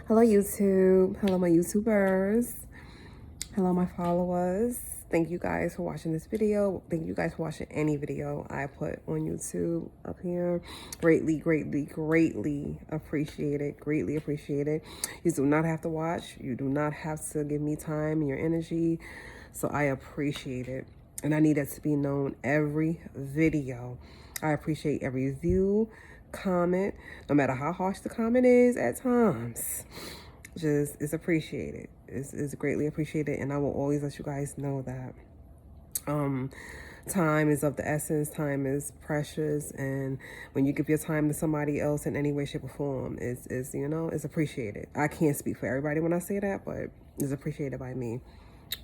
Hello YouTube, hello my YouTubers, hello my followers. Thank you guys for watching this video. Thank you guys for watching any video I put on YouTube up here. Greatly appreciate it. Greatly appreciate it. You do not have to watch. You do not have to give me time and your energy. So I appreciate it. And I need that to be known every video. I appreciate every view, comment, no matter how harsh the comment is at times. Just, it's appreciated. It's greatly appreciated, and I will always let you guys know that time is of the essence. Time is precious, and when you give your time to somebody else in any way, shape, or form, it's appreciated. I can't speak for everybody when I say that, but it's appreciated by me.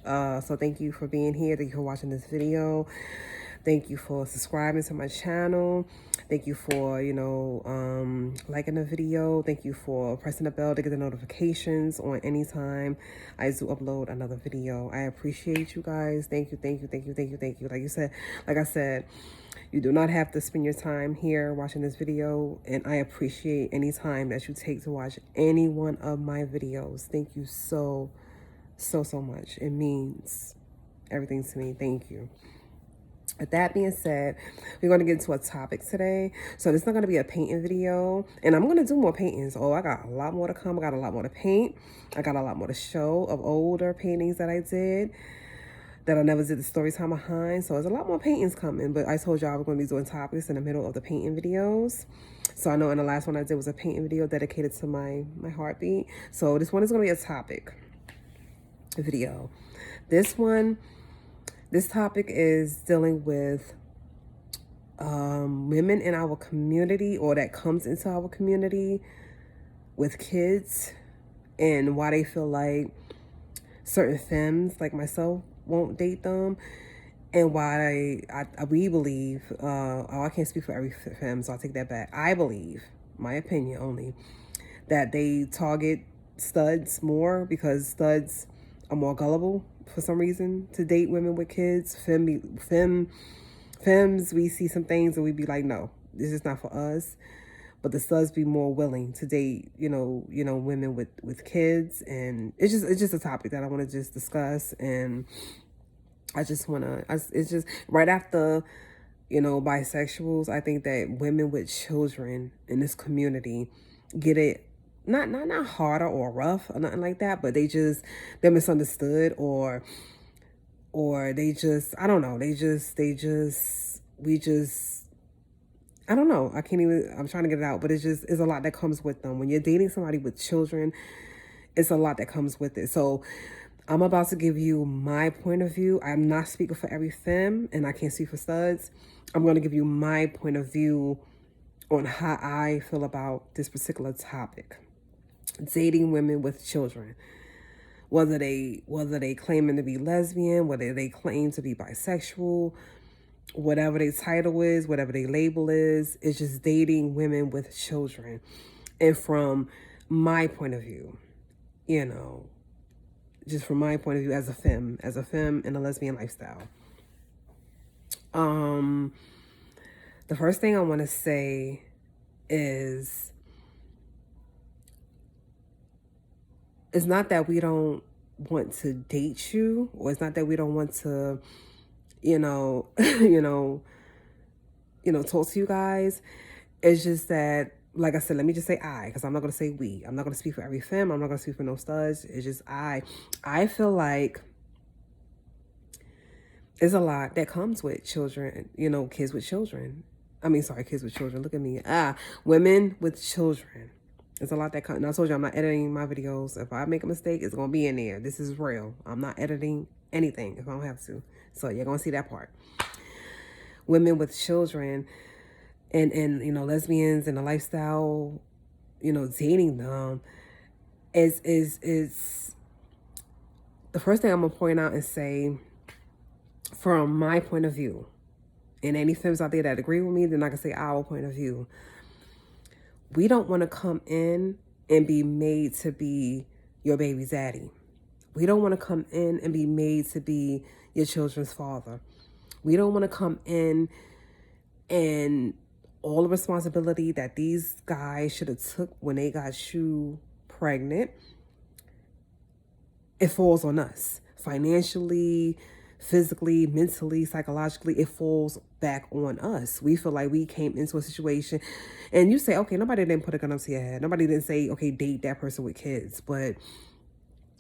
So thank you for being here. Thank you for watching this video. Thank you for subscribing to my channel. Thank you for, liking the video. Thank you for pressing the bell to get the notifications on any time I do upload another video. I appreciate you guys. Thank you, thank you, thank you, thank you, thank you. Like I said, you do not have to spend your time here watching this video, and I appreciate any time that you take to watch any one of my videos. Thank you so much. It means everything to me. Thank you. With that being said, we're going to get into a topic today. So this is not going to be a painting video, and I'm going to do more paintings. I got a lot more to come. I got a lot more to paint. I got a lot more to show of older paintings that I did that I never did the story time behind. So there's a lot more paintings coming, but I told y'all we're going to be doing topics in the middle of the painting videos. So I know in the last one I did was a painting video dedicated to my heartbeat. So this one is going to be a topic video. This topic is dealing with women in our community, or that comes into our community with kids, and why they feel like certain femmes like myself won't date them, and why we believe, I can't speak for every femme, so I'll take that back. I believe, my opinion only, that they target studs more because studs are more gullible for some reason to date women with kids. Femmes, we see some things and we be like, no, this is not for us. But the studs be more willing to date, women with kids, and it's just a topic that I want to just discuss. And I just want to, it's just right after, bisexuals. I think that women with children in this community get it not harder or rough or nothing like that, but they're misunderstood, or they just, I don't know, I don't know, I'm trying to get it out, but it's a lot that comes with them. When you're dating somebody with children, it's a lot that comes with it. So I'm about to give you my point of view. I'm not speaking for every femme, and I can't speak for studs. I'm going to give you my point of view on how I feel about this particular topic. Dating women with children, whether they claiming to be lesbian, whether they claim to be bisexual, whatever their title is, whatever their label is, it's just dating women with children. And from my point of view, just from my point of view as a femme in a lesbian lifestyle, the first thing I want to say is, it's not that we don't want to date you, or it's not that we don't want to, talk to you guys. It's just that, like I said, let me just say because I'm not going to say we. I'm not going to speak for every femme. I'm not going to speak for no studs. It's just I feel like there's a lot that comes with children, kids with children. Kids with children. Look at me. Women with children. There's a lot that comes. And I told you I'm not editing my videos. If I make a mistake, it's going to be in there. This is real. I'm not editing anything if I don't have to. So you're going to see that part. Women with children and lesbians and the lifestyle, dating them is the first thing I'm going to point out and say, from my point of view, and any femmes out there that agree with me, then I can say our point of view. We don't want to come in and be made to be your baby's daddy. We don't want to come in and be made to be your children's father. We don't want to come in and all the responsibility that these guys should have took when they got you pregnant, it falls on us. Financially, physically, mentally, psychologically, it falls back on us. We feel like we came into a situation and you say, okay, nobody didn't put a gun up to your head. Nobody didn't say, okay, date that person with kids. But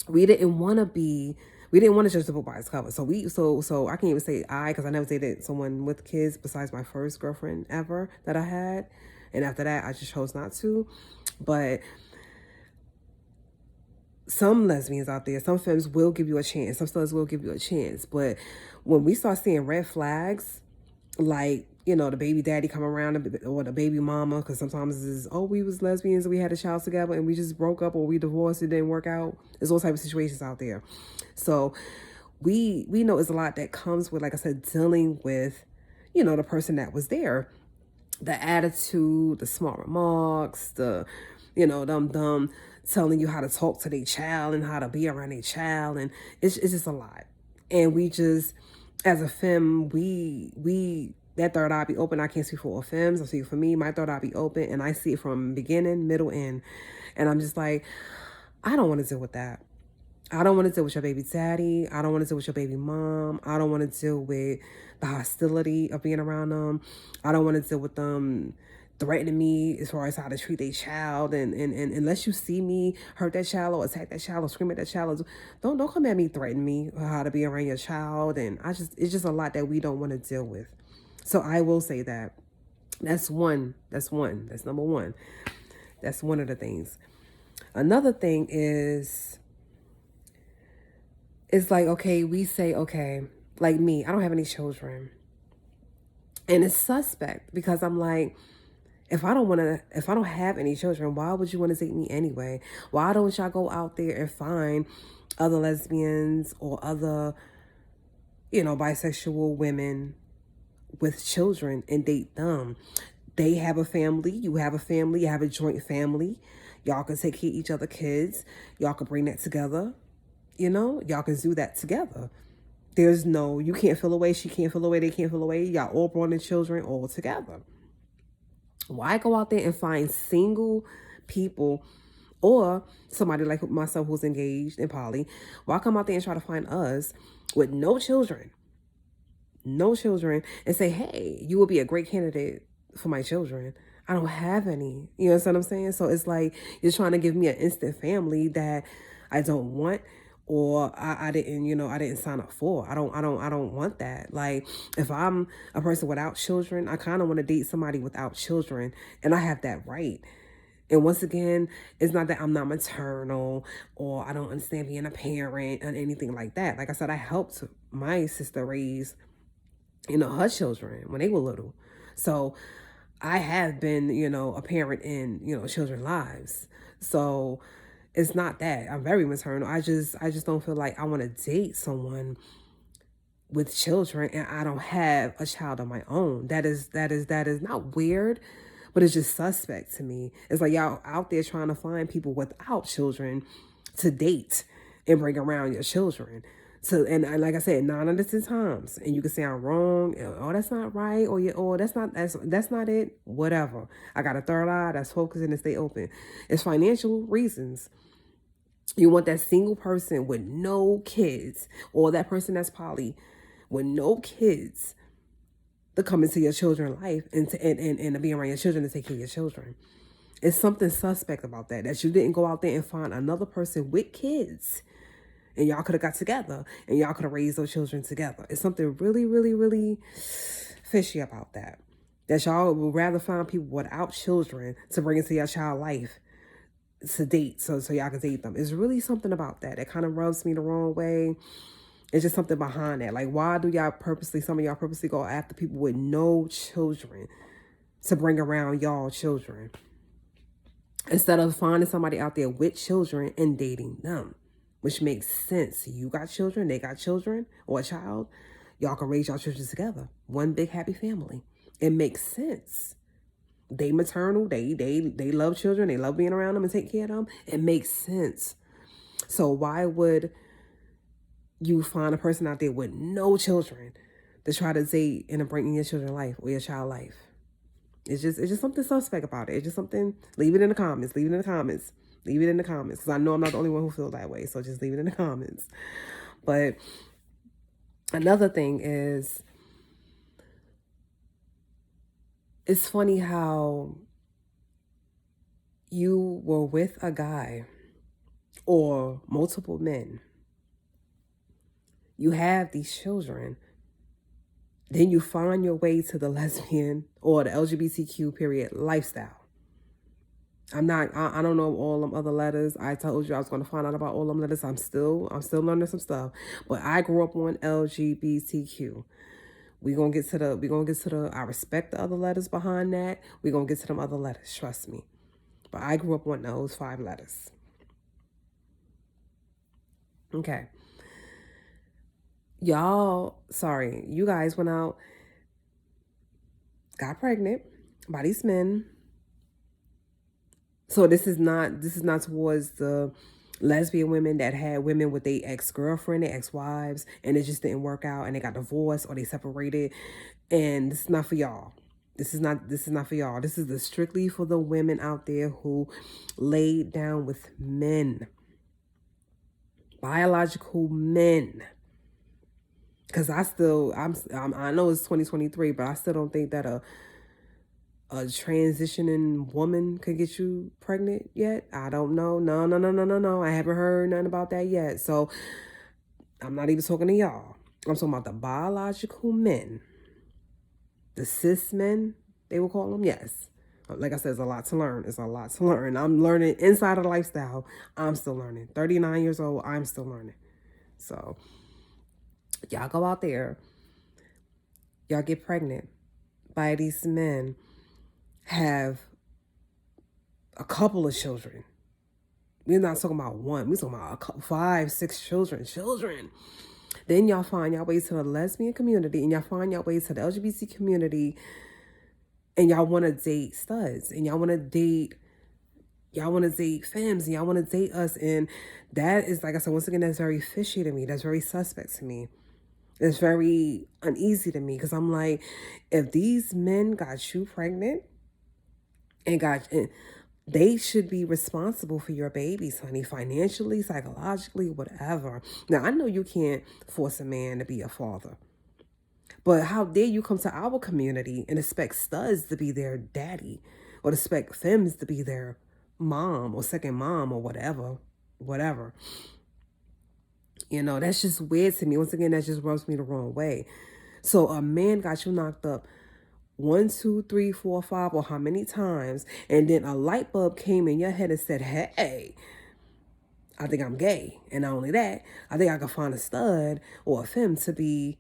we didn't want to judge the book by its cover. So I can't even say because I never dated someone with kids besides my first girlfriend ever that I had. And after that, I just chose not to. But some lesbians out there, some femmes will give you a chance. Some studs will give you a chance. But when we start seeing red flags, like, the baby daddy come around or the baby mama, because sometimes it's, oh, we was lesbians and we had a child together and we just broke up or we divorced, it didn't work out. There's all types of situations out there. So we know it's a lot that comes with, like I said, dealing with, the person that was there. The attitude, the smart remarks, them telling you how to talk to their child and how to be around their child. And it's just a lot. And we just, as a femme, that third eye be open. I can't speak for all femmes. I speak for me. My third eye be open and I see it from beginning, middle, end. And I'm just like, I don't want to deal with that. I don't want to deal with your baby daddy. I don't want to deal with your baby mom. I don't want to deal with the hostility of being around them. I don't want to deal with them threatening me as far as how to treat their child. And unless you see me hurt that child or attack that child or scream at that child, don't come at me threatening me how to be around your child. And it's just a lot that we don't want to deal with. So I will say that. That's one. That's number one. That's one of the things. Another thing is, it's like, okay, we say, okay, like me, I don't have any children. And it's suspect because I'm like, if I don't have any children, why would you want to date me anyway? Why don't y'all go out there and find other lesbians or other, bisexual women with children and date them? They have a family, you have a family, you have a joint family. Y'all can take care of each other's kids. Y'all can bring that together. Y'all can do that together. There's no, you can't feel away, she can't feel away, they can't feel away. Y'all all born in children all together. Why go out there and find single people or somebody like myself who's engaged in poly? Why come out there and try to find us with no children, and say, hey, you would be a great candidate for my children? I don't have any. You know what I'm saying? So it's like you're trying to give me an instant family that I don't want, or I didn't sign up for. I don't want that. Like, if I'm a person without children, I kind of want to date somebody without children, and I have that right. And once again, it's not that I'm not maternal or I don't understand being a parent and anything like that. Like I said, I helped my sister raise, her children when they were little. So I have been, a parent in, children's lives. So it's not that I'm very maternal. I just don't feel like I want to date someone with children and I don't have a child of my own. That is not weird, but it's just suspect to me. It's like y'all out there trying to find people without children to date and bring around your children. So, and like I said, 9 out of 10 times, and you can say I'm wrong, oh, that's not right, or that's not it, whatever. I got a third eye that's focusing and stay open. It's financial reasons. You want that single person with no kids, or that person that's poly with no kids, to come into your children's life and to be around your children, to take care of your children. It's something suspect about that you didn't go out there and find another person with kids. And y'all could have got together and y'all could have raised those children together. It's something really, really, really fishy about that. That y'all would rather find people without children to bring into your child life to date so y'all can date them. It's really something about that. It kind of rubs me the wrong way. It's just something behind that. Like, why do some of y'all purposely go after people with no children to bring around y'all children? Instead of finding somebody out there with children and dating them. Which makes sense. You got children, they got children, or a child. Y'all can raise y'all children together. One big happy family. It makes sense. They maternal, they love children, they love being around them and take care of them. It makes sense. So why would you find a person out there with no children to try to date and to bring in your children's life or your child life? It's just something suspect about it. It's just something, leave it in the comments. Leave it in the comments, because I know I'm not the only one who feels that way. So just leave it in the comments. But another thing is, it's funny how you were with a guy or multiple men. You have these children. Then you find your way to the lesbian or the LGBTQ period lifestyle. I don't know all them other letters. I told you I was going to find out about all them letters. I'm still learning some stuff. But I grew up on LGBTQ. We're gonna get to the I respect the other letters behind that. We're gonna get to them other letters, trust me. But I grew up on those 5 letters. Okay. You guys went out, got pregnant by these men. So this is not towards the lesbian women that had women with their ex-girlfriend, their ex-wives, and it just didn't work out and they got divorced or they separated. And this is not for y'all. This is not for y'all. This is strictly for the women out there who laid down with men. Biological men. Because I know it's 2023, but I still don't think that a transitioning woman could get you pregnant yet. I don't know. No. I haven't heard nothing about that yet. So I'm not even talking to y'all. I'm talking about the biological men. The cis men, they will call them. Yes. Like I said, it's a lot to learn. It's a lot to learn. I'm learning inside of the lifestyle. I'm still learning. 39 years old, I'm still learning. So y'all go out there. Y'all get pregnant by these men. Have a couple of children. We're not talking about one. We're talking about a couple, 5, 6 children. Then y'all find your way to the lesbian community and y'all find your way to the LGBT community and y'all want to date studs and y'all want to date femmes and y'all want to date us. And that is, like I said, once again, that's very fishy to me. That's very suspect to me. It's very uneasy to me because I'm like, if these men got you pregnant and they should be responsible for your babies, honey, financially, psychologically, whatever. Now, I know you can't force a man to be a father. But how dare you come to our community and expect studs to be their daddy or expect femmes to be their mom or second mom or whatever. You know, that's just weird to me. Once again, that just rubs me the wrong way. So a man got you knocked up 1, 2, 3, 4, 5, or how many times, and then a light bulb came in your head and said, hey, I think I'm gay. And not only that, I think I could find a stud or a femme to be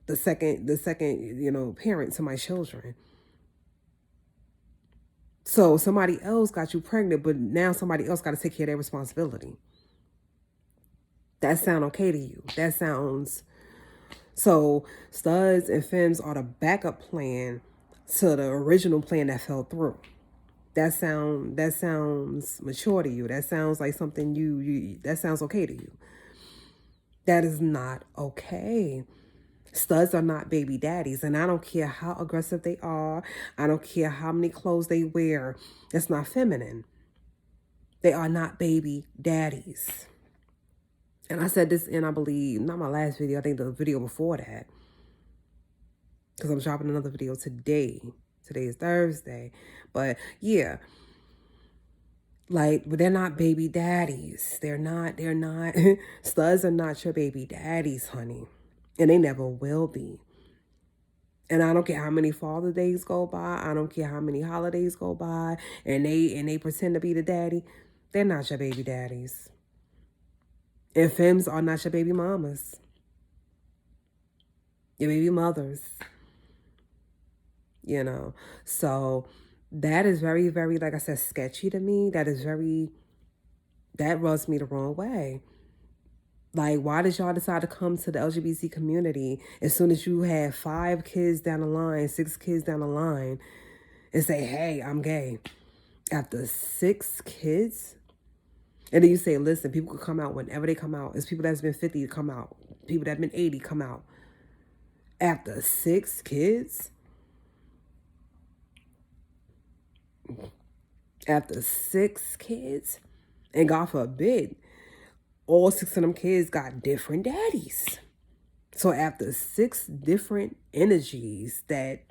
the second, parent to my children. So somebody else got you pregnant, but now somebody else got to take care of their responsibility. That sound okay to you? That sounds... So studs and femmes are the backup plan to the original plan that fell through. That sounds mature to you. That sounds like something that sounds okay to you. That is not okay. Studs are not baby daddies, and I don't care how aggressive they are. I don't care how many clothes they wear. That's not feminine. They are not baby daddies. And I said this in, I believe, not my last video, I think the video before that. Because I'm dropping another video today. Today is Thursday. But yeah. But they're not baby daddies. They're not. Studs are not your baby daddies, honey. And they never will be. And I don't care how many Father Days go by. I don't care how many holidays go by. And they pretend to be the daddy. They're not your baby daddies. And femmes are not your baby mamas. Your baby mothers. You know. So that is very, very, like I said, sketchy to me. That rubs me the wrong way. Like, why did y'all decide to come to the LGBT community as soon as you had 5 kids down the line, 6 kids down the line, and say, hey, I'm gay? After 6 kids? And then you say, listen, people could come out whenever they come out. It's people that's been 50 come out. People that have been 80 come out. After 6 kids? After 6 kids? And God forbid, all 6 of them kids got different daddies. So after 6 different energies that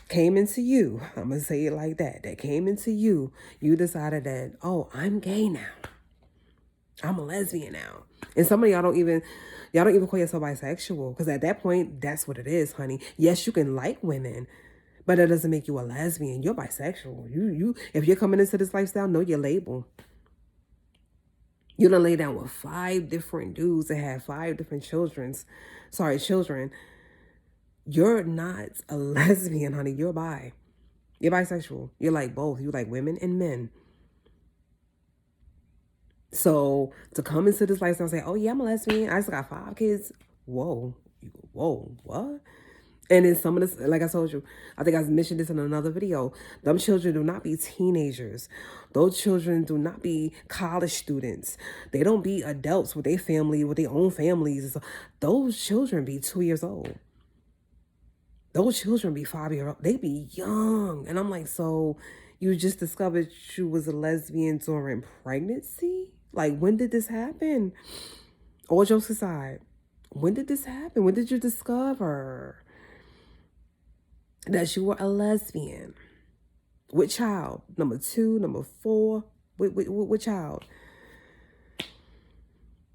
came into you, I'm going to say it like that came into you, you decided that, oh, I'm gay now. I'm a lesbian now. And some of y'all don't even call yourself bisexual, because at that point, that's what it is, honey. Yes, you can like women, but that doesn't make you a lesbian. You're bisexual. If you're coming into this lifestyle, know your label. You done lay down with 5 different dudes that have 5 different children. You're not a lesbian, honey. You're bi. You're bisexual. You're like both. You like women and men. So to come into this lifestyle and say, oh yeah, I'm a lesbian, I just got 5 kids. Whoa, what? And then some of this, like I told you, I think I mentioned this in another video. Them children do not be teenagers. Those children do not be college students. They don't be adults with their family, with their own families. Those children be 2 years old. Those children be 5-year old. They be young. And I'm like, so you just discovered you was a lesbian during pregnancy? Like, when did this happen? All jokes aside, when did this happen? When did you discover that you were a lesbian? What child? Number 2, number 4? What child?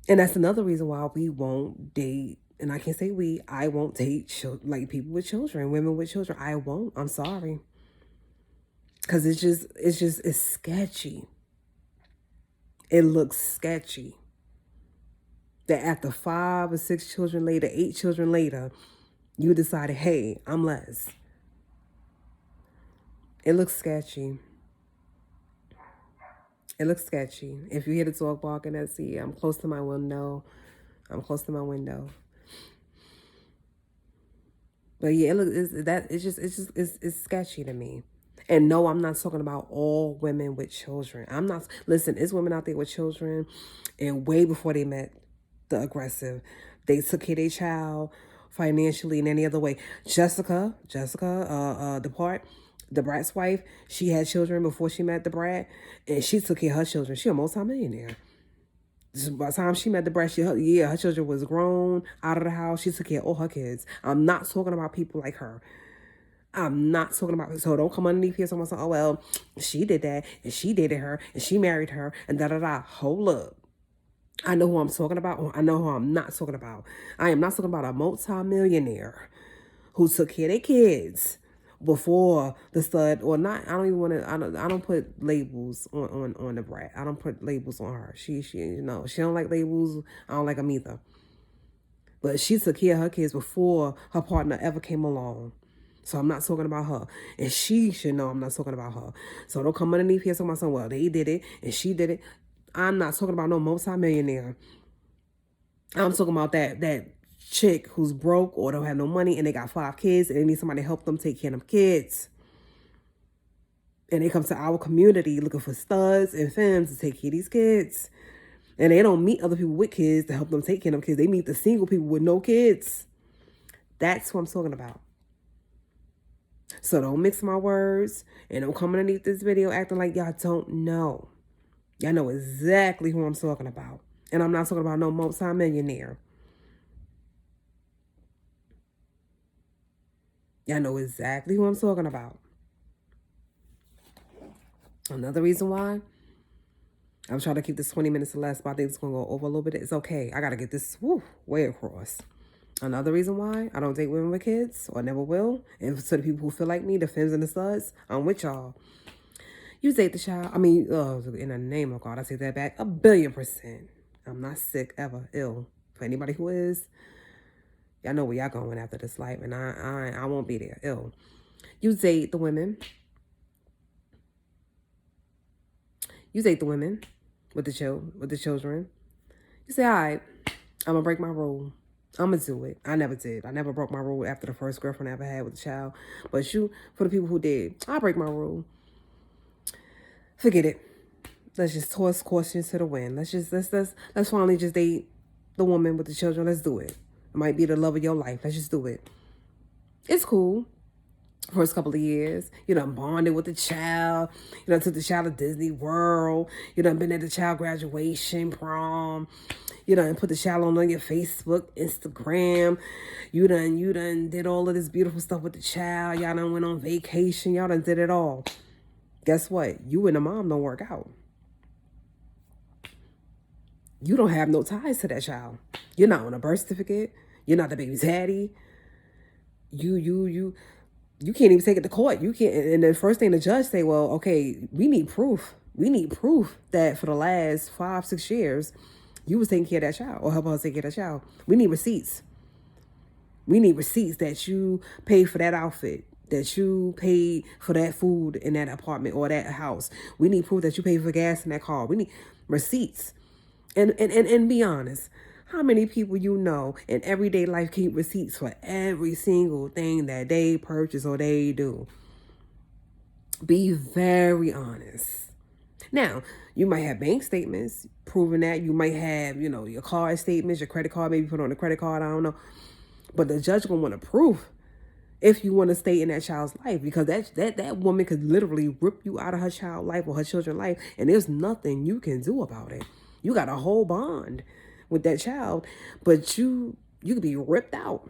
And that's another reason why we won't date. And I can't say we. I won't date like people with children, women with children. I won't. I'm sorry. Because it's sketchy. It looks sketchy. That after 5 or 6 children later, 8 children later, you decided, hey, I'm les. It looks sketchy. It looks sketchy. If you hear the dog barking, I'm close to my window. But yeah, it's sketchy to me. And no, I'm not talking about all women with children. Listen, it's women out there with children, and way before they met the aggressive, they took care of their child financially in any other way. Jessica, the Brat's wife, she had children before she met the Brat, and she took care of her children. She a multimillionaire. By the time she met the Brat, her children was grown, out of the house. She took care of all her kids. I'm not talking about people like her. I'm not talking about, so don't come underneath here and say, oh, well, she did that, and she dated her, and she married her, and da-da-da. Hold up. I know who I'm talking about. I know who I'm not talking about. I am not talking about a multi-millionaire who took care of their kids before the stud, or not. I don't even want to. I don't put labels on the Brat. I don't put labels on her. She don't like labels. I don't like them either. But she took care of her kids before her partner ever came along. So I'm not talking about her. And she should know I'm not talking about her. So don't come underneath here talking about something, well, they did it and she did it. I'm not talking about no multi-millionaire. I'm talking about that chick who's broke or don't have no money and they got 5 kids and they need somebody to help them take care of them kids. And they come to our community looking for studs and femmes to take care of these kids. And they don't meet other people with kids to help them take care of them kids. They meet the single people with no kids. That's what I'm talking about. So don't mix my words and don't come underneath this video acting like y'all don't know. Y'all know exactly who I'm talking about. And I'm not talking about no multi-millionaire. Y'all know exactly who I'm talking about. Another reason why I'm trying to keep this 20 minutes or less, but I think it's going to go over a little bit. It's okay. I got to get this way across. Another reason why I don't date women with kids, or never will, and to the people who feel like me, the femmes and the studs, I'm with y'all. You date the child. I mean, in the name of God, I take that back 1,000,000,000%. I'm not sick, ever, ill. For anybody who is, y'all know where y'all going after this life, and I won't be there, ill. You date the women. You date the women with the children. You say, all right, I'm going to break my rule. I'm going to do it. I never did. I never broke my rule after the first girlfriend I ever had with a child. But for the people who did, I break my rule. Forget it. Let's just toss questions to the wind. Let's finally just date the woman with the children. Let's do it. It might be the love of your life. Let's just do it. It's cool. first couple of years. You done bonded with the child. You done took the child to Disney World. You done been at the child graduation, prom. You done put the child on your Facebook, Instagram. You done did all of this beautiful stuff with the child. Y'all done went on vacation. Y'all done did it all. Guess what? You and the mom don't work out. You don't have no ties to that child. You're not on a birth certificate. You're not the baby's daddy. You can't even take it to court. You can't. And the first thing the judge say, well, okay, we need proof. We need proof that for the last 5-6 years, you was taking care of that child or helping her take care of that child. We need receipts. We need receipts that you paid for that outfit, that you paid for that food in that apartment or that house. We need proof that you paid for gas in that car. We need receipts. And be honest, how many people you know in everyday life keep receipts for every single thing that they purchase or they do? Be very honest. Now, you might have bank statements proving that. You might have, your card statements, your credit card, maybe put on a credit card, I don't know. But the judge gonna want to proof if you want to stay in that child's life, because that woman could literally rip you out of her child life or her children's life, and there's nothing you can do about it. You got a whole bond with that child, but you could be ripped out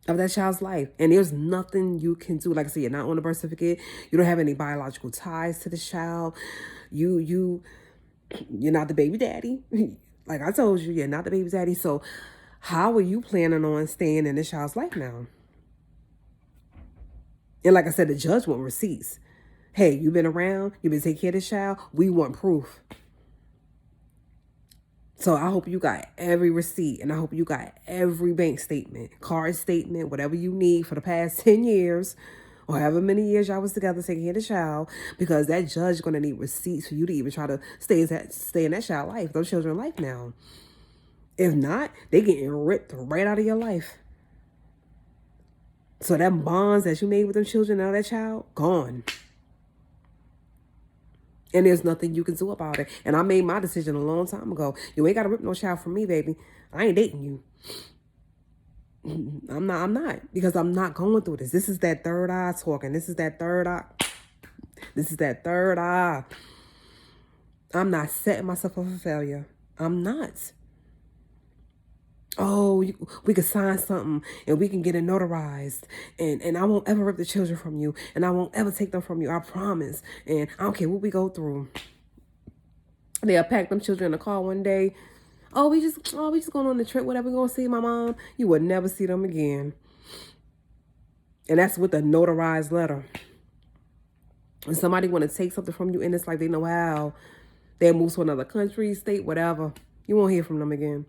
of that child's life, and there's nothing you can do. Like I said, you're not on the birth certificate. You don't have any biological ties to the child. You're not the baby daddy. Like I told you, you're not the baby daddy. So how are you planning on staying in this child's life now? And like I said, the judge want receipts. Hey, you've been around. You've been taking care of this child. We want proof. So I hope you got every receipt, and I hope you got every bank statement, card statement, whatever you need for the past 10 years or however many years y'all was together taking care of the child, because that judge is going to need receipts for you to even try to stay in that child's life, those children's life now. If not, they getting ripped right out of your life. So that bonds that you made with them children and that child, gone. And there's nothing you can do about it. And I made my decision a long time ago. You ain't got to rip no child from me, baby. I ain't dating you. I'm not. Because I'm not going through this. This is that third eye talking. This is that third eye. I'm not setting myself up for failure. I'm not. Oh, we could sign something and we can get it notarized, and I won't ever rip the children from you, and I won't ever take them from you, I promise. And I don't care what we go through. They'll pack them children in the car one day. We just going on the trip, whatever, we're going to see my mom. You would never see them again. And that's with a notarized letter. When somebody want to take something from you and it's like they know how, they'll move to another country, state, whatever, you won't hear from them again.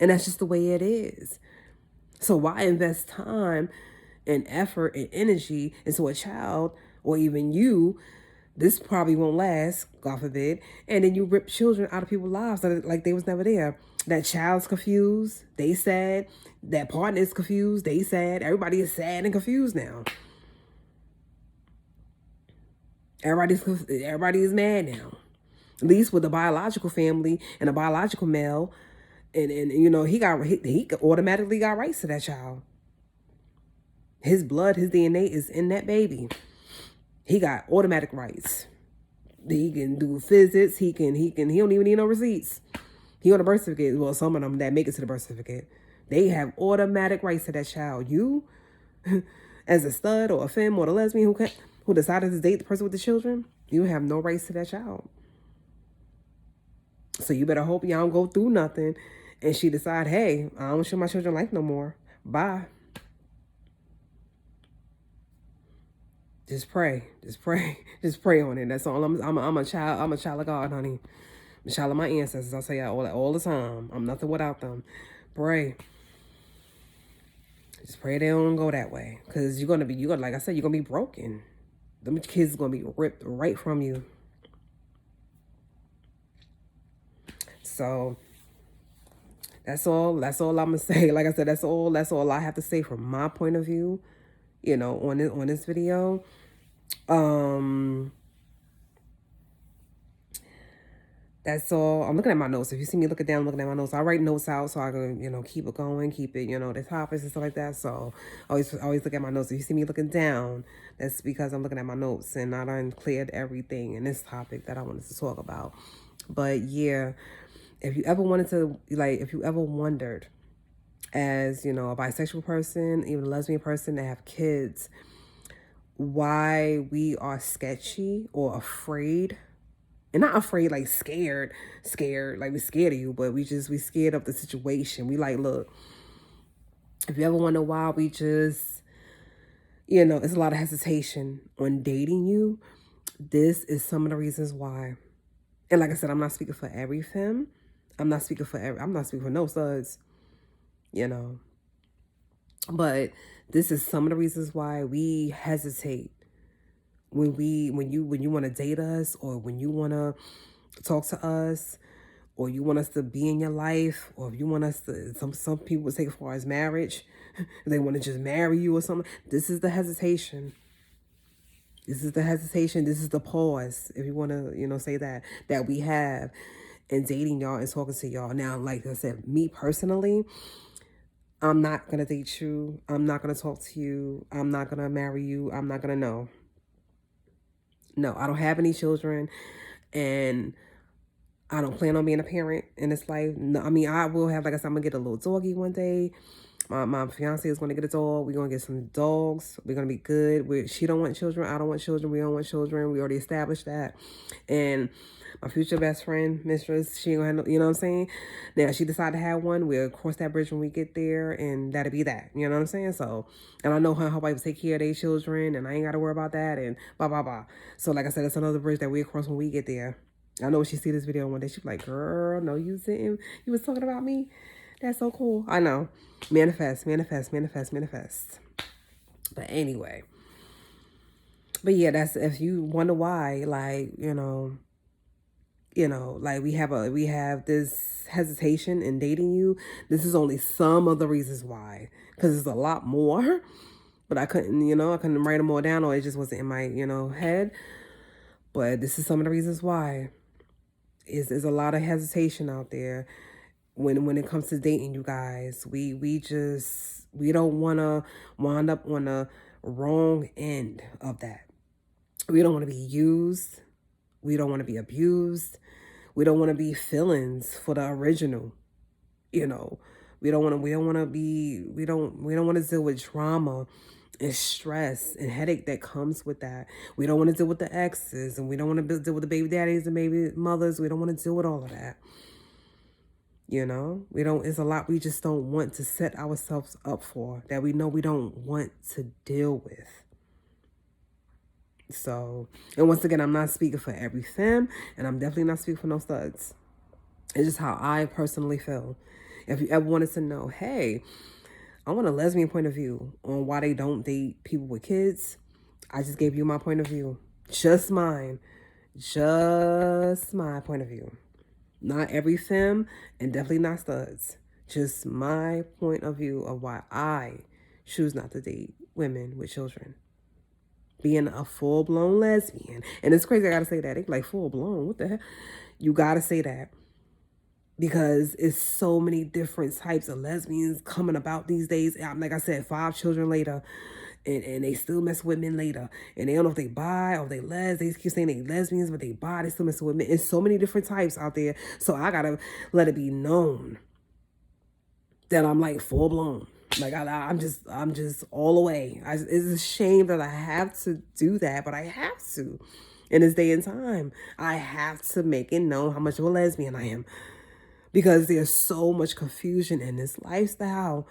And that's just the way it is. So why invest time and effort and energy into a child, or even you? This probably won't last, God forbid. And then you rip children out of people's lives like they was never there. That child's confused, they sad. That partner is confused, they sad. Everybody is sad and confused now. Everybody is mad now. At least with the biological family and a biological male. And he automatically got rights to that child. His blood, his DNA is in that baby. He got automatic rights. He can do visits. He don't even need no receipts. He on a birth certificate. Well, some of them that make it to the birth certificate, they have automatic rights to that child. You, as a stud or a femme or a lesbian who decided to date the person with the children, you have no rights to that child. So you better hope y'all don't go through nothing and she decide, hey, I don't show my children life no more. Bye. Just pray. Just pray on it. That's all. I'm a child of God, honey. I'm a child of my ancestors. I say that all the time. I'm nothing without them. Pray. Just pray they don't go that way. Because like I said, you're gonna be broken. Them kids are gonna be ripped right from you. So that's all I'm gonna say. Like I said, that's all I have to say from my point of view, on this video. That's all. I'm looking at my notes. If you see me looking down, looking at my notes, I write notes out so I can, keep it going, keep it, the topics and stuff like that. So always look at my notes. If you see me looking down, that's because I'm looking at my notes and I done cleared everything in this topic that I wanted to talk about. But yeah, if you ever wanted to, if you ever wondered, as a bisexual person, even a lesbian person that have kids, why we are sketchy or afraid, and not afraid like scared like we're scared of you, but we scared of the situation. We like, look, if you ever wonder why we just, it's a lot of hesitation on dating you, this is some of the reasons why. And like I said, I'm not speaking for every femme. I'm not speaking for no suds, but this is some of the reasons why we hesitate when you want to date us, or when you want to talk to us, or you want us to be in your life, or if you want us to, some people would take it as far as marriage, they want to just marry you or something. This is the hesitation. This is the pause, if you want to, say that we have in dating y'all and talking to y'all. Now, like I said, me personally, I'm not going to date you. I'm not going to talk to you. I'm not going to marry you. I'm not going to know. No, I don't have any children, and I don't plan on being a parent in this life. No, I mean, I will have, like I said, I'm going to get a little doggy one day. My fiance is going to get a dog. We're going to get some dogs. We're going to be good. She don't want children. I don't want children. We don't want children. We already established that. And my future best friend, mistress, she ain't going to have no, you know what I'm saying? Now, she decided to have one. We'll cross that bridge when we get there, and that'll be that. You know what I'm saying? So, and I know her wife will take care of their children, and I ain't got to worry about that, and blah, blah, blah. So, like I said, it's another bridge that we'll cross when we get there. I know when she see this video one day, she'll be like, girl, no, you didn't. You was talking about me? That's so cool. I know. Manifest, manifest, manifest, manifest. But anyway. But yeah, that's, if you wonder why, like, like we have this hesitation in dating you. This is only some of the reasons why. Because there's a lot more. But I couldn't write them all down, or it just wasn't in my, head. But this is some of the reasons why. There's a lot of hesitation out there when it comes to dating, you guys. We don't want to wind up on the wrong end of that. We don't want to be used. We don't want to be abused. We don't want to be villains for the original. We don't want to deal with drama and stress and headache that comes with that. We don't want to deal with the exes, and we don't want to deal with the baby daddies and baby mothers. We don't want to deal with all of that. It's a lot we just don't want to set ourselves up for, that we know we don't want to deal with. So, and once again, I'm not speaking for every femme, and I'm definitely not speaking for no studs. It's just how I personally feel. If you ever wanted to know, hey, I want a lesbian point of view on why they don't date people with kids, I just gave you my point of view. Just mine. Just my point of view. Not every femme, and definitely not studs. Just my point of view of why I choose not to date women with children. Being a full-blown lesbian. And it's crazy I gotta say that. They like, full-blown? What the hell? You gotta say that. Because it's so many different types of lesbians coming about these days. Like I said, 5 children later, and they still mess with men later. And they don't know if they bi or if they les. They keep saying they lesbians, but they bi. They still mess with men. It's so many different types out there. So I gotta let it be known that I'm like full blown. Like I'm just all the way. It's a shame that I have to do that, but I have to. In this day and time, I have to make it known how much of a lesbian I am. Because there's so much confusion in this lifestyle,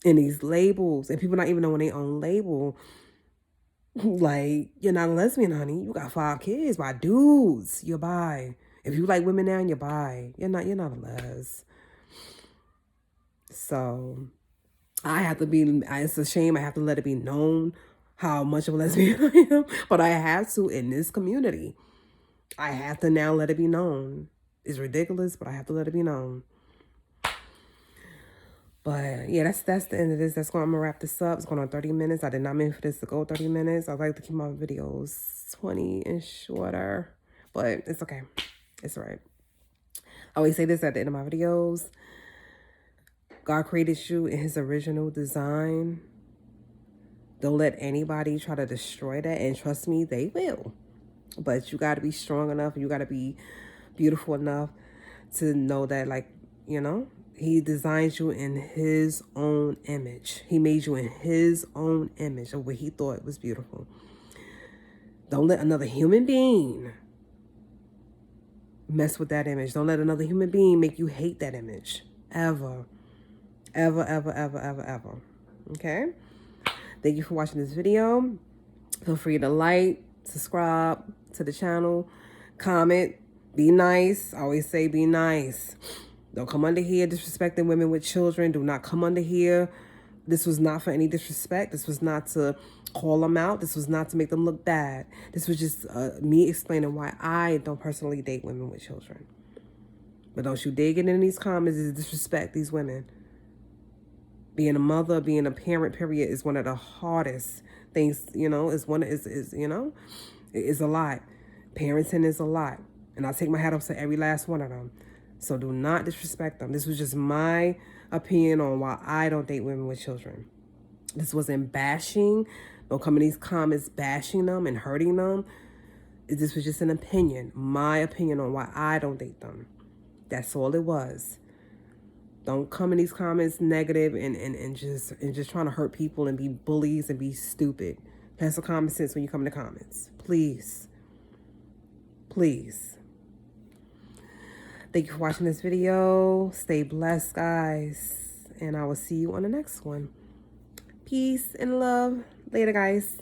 in these labels, and people not even knowing their own label. Like, you're not a lesbian, honey. You got 5 kids by dudes. You're bi. If you like women now, you're bi. You're not a les. So I have to be, it's a shame I have to let it be known how much of a lesbian I am. But I have to in this community. I have to now let it be known. It's ridiculous, but I have to let it be known. But yeah, that's the end of this. I'm gonna wrap this up. It's going on 30 minutes. I did not mean for this to go 30 minutes. I like to keep my videos 20 and shorter, but it's okay. It's all right. I always say this at the end of my videos. God created you in his original design. Don't let anybody try to destroy that. And trust me, they will. But you got to be strong enough. You got to be beautiful enough to know that, like, you know, he designed you in his own image. He made you in his own image of what he thought was beautiful. Don't let another human being mess with that image. Don't let another human being make you hate that image. Ever. Ever, ever, ever, ever, ever. Okay? Thank you for watching this video. Feel free to like, subscribe to the channel, comment, be nice. I always say be nice. Don't come under here disrespecting women with children. Do not come under here. This was not for any disrespect. This was not to call them out. This was not to make them look bad. This was just me explaining why I don't personally date women with children. But don't you dare get in these comments and disrespect these women. Being a mother, being a parent, period, is one of the hardest things, you know, is a lot. Parenting is a lot. And I take my hat off to every last one of them. So do not disrespect them. This was just my opinion on why I don't date women with children. This wasn't bashing. Don't come in these comments bashing them and hurting them. This was just an opinion. My opinion on why I don't date them. That's all it was. Don't come in these comments negative and just trying to hurt people and be bullies and be stupid. Have some common sense when you come in the comments. Please. Please. Thank you for watching this video. Stay blessed, guys. And I will see you on the next one. Peace and love. Later, guys.